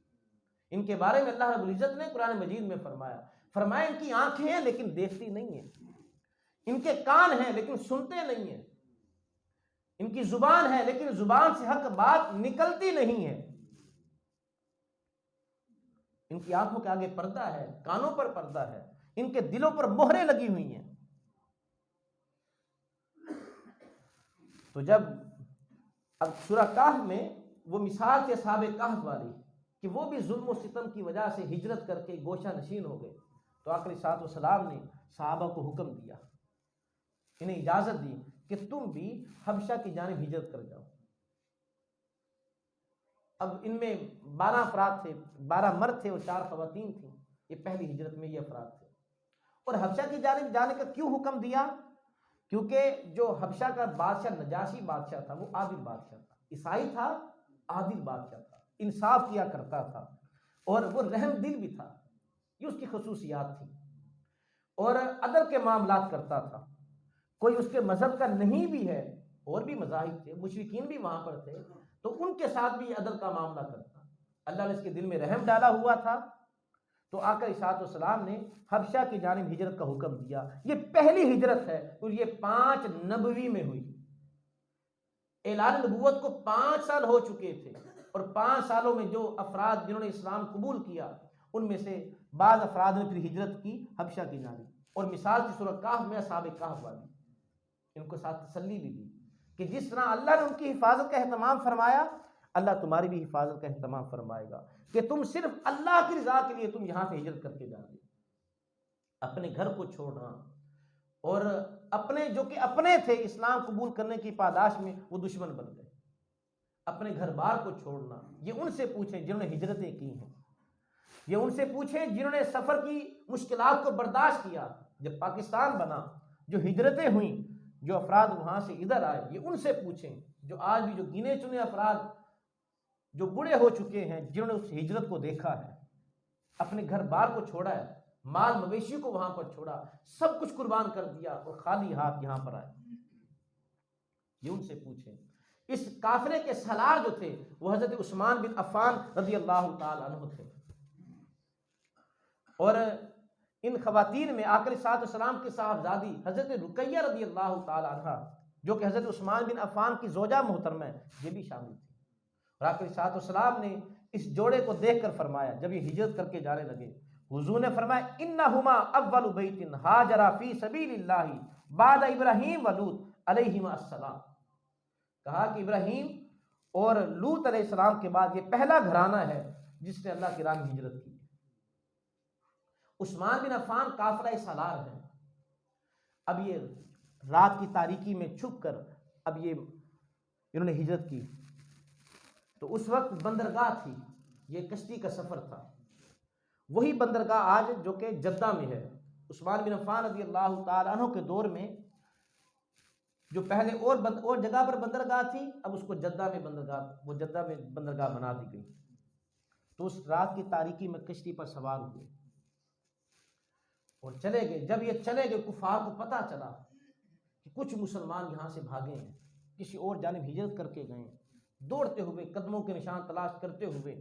ان کے بارے میں اللہ رب العزت نے قرآن مجید میں فرمایا ان کی آنکھیں ہیں لیکن دیکھتی نہیں ہیں، ان کے کان ہیں لیکن سنتے نہیں ہیں، ان کی زبان ہے لیکن زبان سے حق بات نکلتی نہیں ہے، ان کی آنکھوں کے آگے پردہ ہے، کانوں پر پردہ ہے، ان کے دلوں پر مہریں لگی ہوئی ہیں۔ تو جب اب سورہ کہف میں وہ مثال تھی اصحاب کہف والی کہ وہ بھی ظلم و ستم کی وجہ سے ہجرت کر کے گوشہ نشین ہو گئے، تو آقا علیہ الصلوۃ والسلام نے صحابہ کو حکم دیا، انہیں اجازت دی کہ تم بھی حبشہ کی جانب ہجرت کر جاؤ۔ اب ان میں 12 افراد تھے، 12 مرد تھے اور 4 خواتین تھیں۔ یہ پہلی ہجرت میں یہ افراد تھے۔ اور حبشہ کی جانب جانے کا کیوں حکم دیا؟ کیونکہ جو حبشہ کا بادشاہ نجاشی بادشاہ تھا وہ عادل بادشاہ تھا، عیسائی تھا، عادل بادشاہ تھا، انصاف کیا کرتا تھا اور وہ رحم دل بھی تھا، یہ اس کی خصوصیات تھی، اور عدل کے معاملات کرتا تھا۔ کوئی اس کے مذہب کا نہیں بھی ہے، اور بھی مذاہب تھے، مشرکین بھی وہاں پر تھے، تو ان کے ساتھ بھی عدل کا معاملہ کرتا۔ اللہ نے اس کے دل میں رحم ڈالا ہوا تھا، تو آقا علیہ الصلوۃ والسلام نے حبشہ کی جانب ہجرت کا حکم دیا۔ یہ پہلی ہجرت ہے اور یہ 5 نبوی میں ہوئی۔ اعلان نبوت کو 5 سال ہو چکے تھے، اور 5 سالوں میں جو افراد جنہوں نے اسلام قبول کیا ان میں سے بعض افراد نے پھر ہجرت کی حبشہ کی جانب، اور مثال تھی سورہ کہف میں اصحاب کہف والی۔ ان کو ساتھ تسلی بھی دی کہ جس طرح اللہ نے ان کی حفاظت کا اہتمام فرمایا، اللہ تمہاری بھی حفاظت کا اہتمام فرمائے گا، کہ تم صرف اللہ کی رضا کے لیے تم یہاں سے ہجرت کر کے جا رہے، اپنے گھر کو چھوڑنا، اور اپنے جو کہ اپنے تھے اسلام قبول کرنے کی پاداش میں وہ دشمن بن گئے، اپنے گھر بار کو چھوڑنا۔ یہ ان سے پوچھیں جنہوں نے ہجرتیں کی ہیں، یہ ان سے پوچھیں جنہوں نے سفر کی مشکلات کو برداشت کیا۔ جب پاکستان بنا، جو ہجرتیں ہوئیں، جو افراد وہاں سے ادھر آئے، یہ ان سے پوچھیں جو آج بھی جو گنے چنے افراد جو بوڑھے ہو چکے ہیں، جنہوں نے اس ہجرت کو دیکھا ہے، اپنے گھر بار کو چھوڑا ہے، مال مویشی کو وہاں پر چھوڑا، سب کچھ قربان کر دیا اور خالی ہاتھ یہاں پر آئے، یہ ان سے پوچھیں۔ اس کافرے کے سالار جو تھے وہ حضرت عثمان بن عفان رضی اللہ تعالی عنہ تھے، اور ان خواتین میں آقا علیہ الصلوۃ والسلام کے صاحبزادی حضرت رقیہ رضی اللہ تعالی عنہ، جو کہ حضرت عثمان بن عفان کی زوجہ محترمہ ہے، یہ بھی شامل تھی۔ اور آقا علیہ الصلوۃ والسلام نے اس جوڑے کو دیکھ کر فرمایا، جب یہ ہجرت کر کے جانے لگے، حضور نے فرمایا انہما اول بیت ہاجر فی سبیل اللہ بعد ابراہیم و لوط علیہما السلام، کہا کہ ابراہیم اور لوط علیہ السلام کے بعد یہ پہلا گھرانہ ہے جس نے اللہ کی راہ میں ہجرت کی۔ عثمان بن عفان قافلہ سالار ہے۔ اب یہ رات کی تاریکی میں چھپ کر اب یہ انہوں نے ہجرت کی، تو اس وقت بندرگاہ تھی، یہ کشتی کا سفر تھا، وہی بندرگاہ آج جو کہ جدہ میں ہے۔ عثمان بن عفان رضی اللہ تعالیٰ عنہ کے دور میں جو پہلے اور جگہ پر بندرگاہ تھی، اب اس کو جدہ میں بندرگاہ بنا دی گئی۔ تو اس رات کی تاریکی میں کشتی پر سوار ہوئے اور چلے گئے۔ جب یہ چلے گئے، کفار کو پتہ چلا کہ کچھ مسلمان یہاں سے بھاگے ہیں، کسی اور جانب ہجرت کر کے گئے ہیں۔ دوڑتے ہوئے، قدموں کے نشان تلاش کرتے ہوئے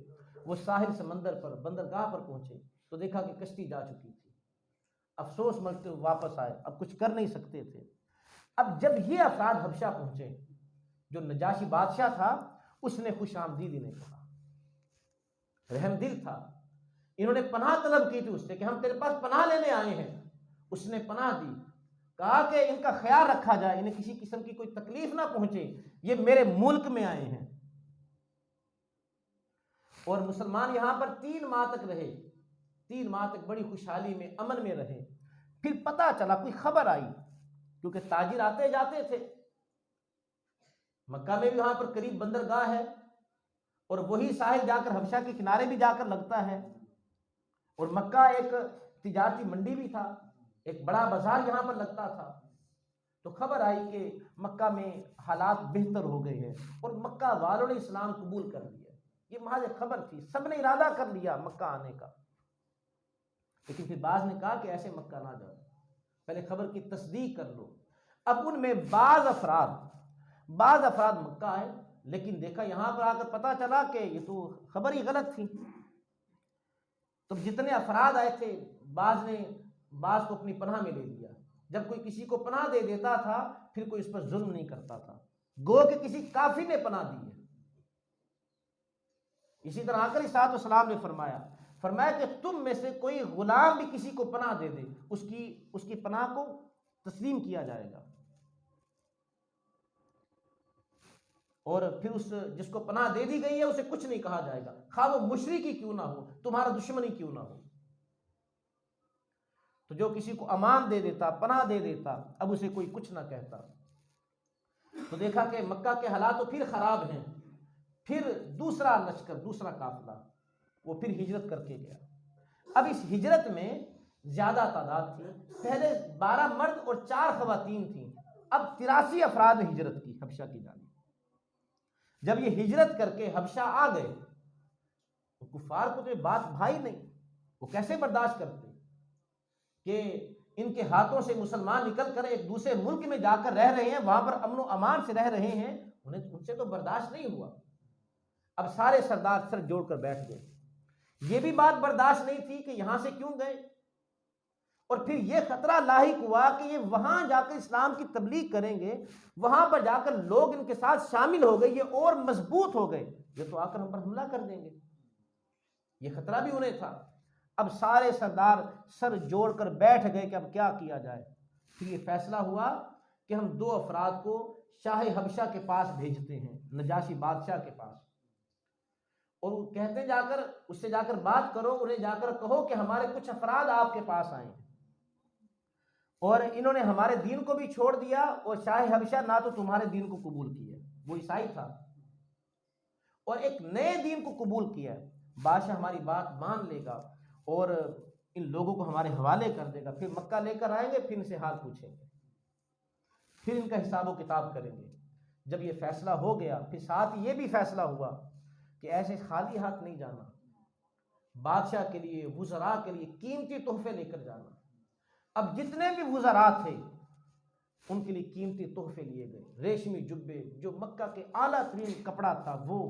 وہ ساحل سمندر پر بندرگاہ پر پہنچے تو دیکھا کہ کشتی جا چکی تھی۔ افسوس ملتے ہوئے واپس آئے، اب کچھ کر نہیں سکتے تھے۔ اب جب یہ افراد حبشہ پہنچے، جو نجاشی بادشاہ تھا اس نے خوش آمدیدی نہیں کہا، رحم دل تھا، انہوں نے پناہ طلب کی تھی اس سے کہ ہم تیرے پاس پناہ لینے آئے ہیں، اس نے پناہ دی، کہا کہ ان کا خیال رکھا جائے، انہیں کسی قسم کی کوئی تکلیف نہ پہنچے، یہ میرے ملک میں آئے ہیں۔ اور مسلمان یہاں پر 3 ماہ تک رہے، 3 ماہ تک بڑی خوشحالی میں، امن میں رہے۔ پھر پتہ چلا، کوئی خبر آئی، کیونکہ تاجر آتے جاتے تھے، مکہ میں بھی وہاں پر قریب بندرگاہ ہے، اور وہی ساحل جا کر حبشہ کے کنارے بھی جا کر لگتا ہے، اور مکہ ایک تجارتی منڈی بھی تھا، ایک بڑا بازار یہاں پر لگتا تھا۔ تو خبر آئی کہ مکہ میں حالات بہتر ہو گئے ہیں اور مکہ والوں نے اسلام قبول کر لیا۔ یہ محض خبر تھی، سب نے ارادہ کر لیا مکہ آنے کا، لیکن پھر بعض نے کہا کہ ایسے مکہ نہ جاؤ، پہلے خبر کی تصدیق کر لو۔ اب ان میں بعض افراد مکہ آئے، لیکن دیکھا یہاں پر آ کر پتہ چلا کہ یہ تو خبر ہی غلط تھی۔ تو جتنے افراد آئے تھے، بعض کو اپنی پناہ میں لے لیا۔ جب کوئی کسی کو پناہ دے دیتا تھا پھر کوئی اس پر ظلم نہیں کرتا تھا، گو کہ کسی کافر نے پناہ دی ہے۔ اسی طرح آقا علیہ الصلوۃ والسلام نے فرمایا کہ تم میں سے کوئی غلام بھی کسی کو پناہ دے دے، اس کی پناہ کو تسلیم کیا جائے گا، اور پھر جس کو پناہ دے دی گئی ہے اسے کچھ نہیں کہا جائے گا، خواہ وہ مشرک ہی کیوں نہ ہو، تمہارا دشمن ہی کیوں نہ ہو۔ تو جو کسی کو امان دے دیتا، پناہ دے دیتا، اب اسے کوئی کچھ نہ کہتا۔ تو دیکھا کہ مکہ کے حالات تو پھر خراب ہیں. پھر دوسرا لشکر، دوسرا قافلہ وہ پھر ہجرت کر کے گیا. اب اس ہجرت میں زیادہ تعداد تھی. پہلے 12 مرد اور 4 خواتین تھیں. اب 83 افراد نے ہجرت کی حبشہ کی جانب. جب یہ ہجرت کر کے حبشہ آ گئے تو کفار کو تو یہ بات بھائی نہیں. وہ کیسے برداشت کرتے کہ ان کے ہاتھوں سے مسلمان نکل کر ایک دوسرے ملک میں جا کر رہ رہے ہیں، وہاں پر امن و امان سے رہ رہے ہیں. ان سے تو برداشت نہیں ہوا. اب سارے سردار سر جوڑ کر بیٹھ گئے. یہ بھی بات برداشت نہیں تھی کہ یہاں سے کیوں گئے، اور پھر یہ خطرہ لاحق ہوا کہ یہ وہاں جا کر اسلام کی تبلیغ کریں گے، وہاں پر جا کر لوگ ان کے ساتھ شامل ہو گئے، یہ اور مضبوط ہو گئے، یہ تو آ کر ہم پر حملہ کر دیں گے. یہ خطرہ بھی انہیں تھا. اب سارے سردار سر جوڑ کر بیٹھ گئے کہ اب کیا کیا جائے. پھر یہ فیصلہ ہوا کہ ہم 2 افراد کو شاہ حبشہ کے پاس بھیجتے ہیں، نجاشی بادشاہ کے پاس، اور وہ کہتے ہیں جا کر اس سے جا کر بات کرو، انہیں جا کر کہو کہ ہمارے کچھ افراد آپ کے پاس آئے ہیں اور انہوں نے ہمارے دین کو بھی چھوڑ دیا، اور شاہ حبشہ نہ تو تمہارے دین کو قبول کیا، وہ عیسائی تھا، اور ایک نئے دین کو قبول کیا ہے. بادشاہ ہماری بات مان لے گا اور ان لوگوں کو ہمارے حوالے کر دے گا. پھر مکہ لے کر آئیں گے، پھر ان سے حال پوچھیں گے، پھر ان کا حساب و کتاب کریں گے. جب یہ فیصلہ ہو گیا، پھر ساتھ یہ بھی فیصلہ ہوا کہ ایسے خالی ہاتھ نہیں جانا. بادشاہ کے لیے، وزراء کے لیے قیمتی تحفے لے کر جانا. اب جتنے بھی وزراء تھے ان کے لیے قیمتی تحفے لیے گئے. ریشمی جبے، جو مکہ کے اعلیٰ ترین کپڑا تھا وہ،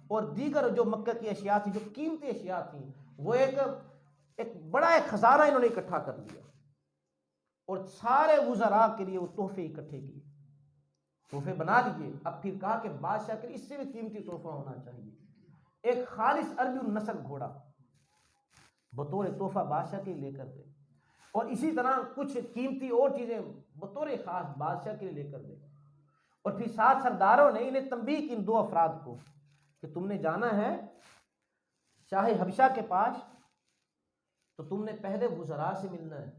اور دیگر جو مکہ کی اشیاء تھی، جو قیمتی اشیاء تھیں، وہ ایک بڑا ایک خزانہ انہوں نے اکٹھا کر لیا، اور سارے وزراء کے لیے وہ تحفے اکٹھے کیے، تحفے بنا لیے. اب پھر کہا کہ بادشاہ کے لیے اس سے بھی قیمتی تحفہ ہونا چاہیے. ایک خالص عربی النسل گھوڑا بطور تحفہ بادشاہ کے لیے لے کر گئے، اور اسی طرح کچھ قیمتی اور چیزیں بطور خاص بادشاہ کے لیے لے کر گئے. اور پھر 7 سرداروں نے انہیں تنبیہ کی ان 2 افراد کو کہ تم نے جانا ہے شاہ حبشہ کے پاس، تو تم نے پہلے وزراء سے ملنا ہے،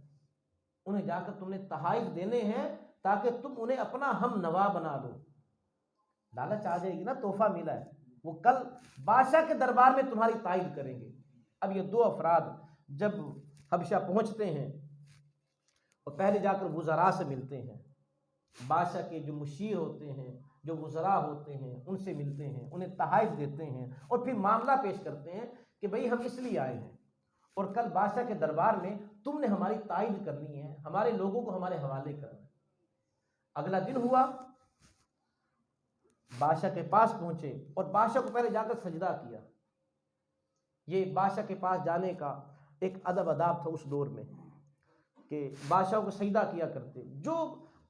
انہیں جا کر تم نے تحائف دینے ہیں تاکہ تم انہیں اپنا ہم نوا بنا لو. لالچ آ جائے گی نا، تحفہ ملا ہے، وہ کل بادشاہ کے دربار میں تمہاری تائید کریں گے. اب یہ 2 افراد جب حبشہ پہنچتے ہیں اور پہلے جا کر وزراء سے ملتے ہیں، بادشاہ کے جو مشیر ہوتے ہیں، جو وزراء ہوتے ہیں، ان سے ملتے ہیں، انہیں تحائف دیتے ہیں، اور پھر معاملہ پیش کرتے ہیں کہ بھئی ہم اس لیے آئے ہیں اور کل بادشاہ کے دربار میں تم نے ہماری تائید کرنی ہے، ہمارے لوگوں کو ہمارے حوالے کرنا ہے. اگلا دن ہوا، بادشاہ کے پاس پہنچے اور بادشاہ کو پہلے جا کر سجدہ کیا. یہ بادشاہ کے پاس جانے کا ایک ادب آداب تھا اس دور میں کہ بادشاہ کو سجدہ کیا کرتے. جو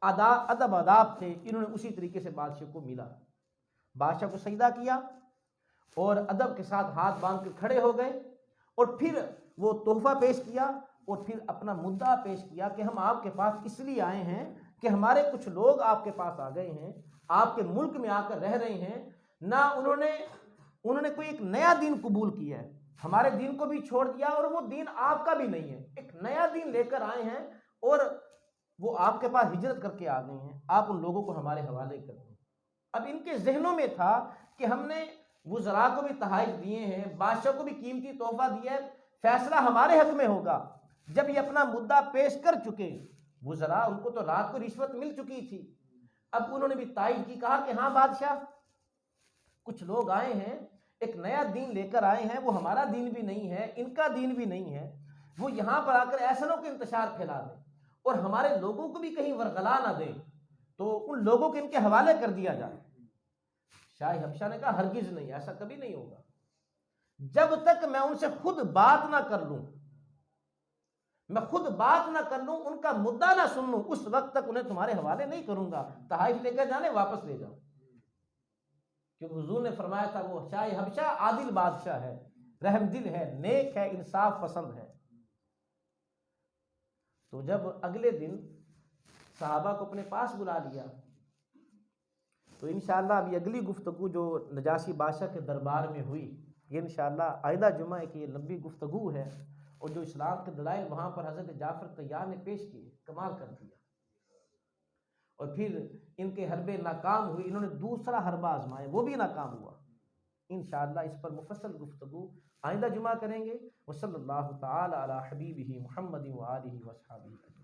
ادب آداب تھے انہوں نے اسی طریقے سے بادشاہ کو ملا. بادشاہ کو سجدہ کیا اور ادب کے ساتھ ہاتھ باندھ کر کھڑے ہو گئے، اور پھر وہ تحفہ پیش کیا، اور پھر اپنا مدعا پیش کیا کہ ہم آپ کے پاس اس لیے آئے ہیں کہ ہمارے کچھ لوگ آپ کے پاس آ گئے ہیں، آپ کے ملک میں آ کر رہ رہے ہیں، نہ انہوں نے کوئی ایک نیا دین قبول کیا ہے، ہمارے دین کو بھی چھوڑ دیا، اور وہ دین آپ کا بھی نہیں ہے، ایک نیا دین لے کر آئے ہیں، اور وہ آپ کے پاس ہجرت کر کے آ گئے ہیں، آپ ان لوگوں کو ہمارے حوالے کر دیں. اب ان کے ذہنوں میں تھا کہ ہم نے وزراء کو بھی تحائف دیے ہیں، بادشاہ کو بھی قیمتی تحفہ دیا ہے، فیصلہ ہمارے حق میں ہوگا. جب یہ اپنا مدعا پیش کر چکے وزراء، ان کو تو رات کو رشوت مل چکی تھی، اب انہوں نے بھی تائید کی، کہا کہ ہاں بادشاہ، کچھ لوگ آئے ہیں، ایک نیا دین لے کر آئے ہیں، وہ ہمارا دین بھی نہیں ہے، ان کا دین بھی نہیں ہے، وہ یہاں پر آ کر ایسنوں کے انتشار پھیلا دیں اور ہمارے لوگوں کو بھی کہیں ورغلا نہ دیں، تو ان لوگوں کو ان کے حوالے کر دیا جائے. شاہ حبشہ نے کہا ہرگز نہیں، ایسا کبھی نہیں ہوگا، جب تک میں ان سے خود بات نہ کر لوں، میں خود بات نہ کر لوں، ان کا مدعا نہ سن لوں، اس وقت تک انہیں تمہارے حوالے نہیں کروں گا. تحائف لے کر جانے، واپس لے جاؤ، کیونکہ حضور نے فرمایا تھا وہ شاہ حبشہ عادل بادشاہ ہے، رحم دل ہے، نیک ہے، انصاف پسند ہے. تو جب اگلے دن صحابہ کو اپنے پاس بلا لیا، تو انشاءاللہ ابھی اگلی گفتگو جو نجاشی بادشاہ کے دربار میں ہوئی، یہ انشاءاللہ آئندہ جمعہ کی یہ لمبی گفتگو ہے، اور جو اسلام کے دلائل وہاں پر حضرت جعفر طیار نے پیش کیے، کمال کر دیا. اور پھر ان کے حربے ناکام ہوئی، انہوں نے دوسرا حربہ آزمایا، وہ بھی ناکام ہوا۔ انشاءاللہ اس پر مفصل گفتگو آئندہ جمعہ کریں گے۔ وصلی اللہ تعالی علی حبیبہ محمد و آلہ و اصحابہ۔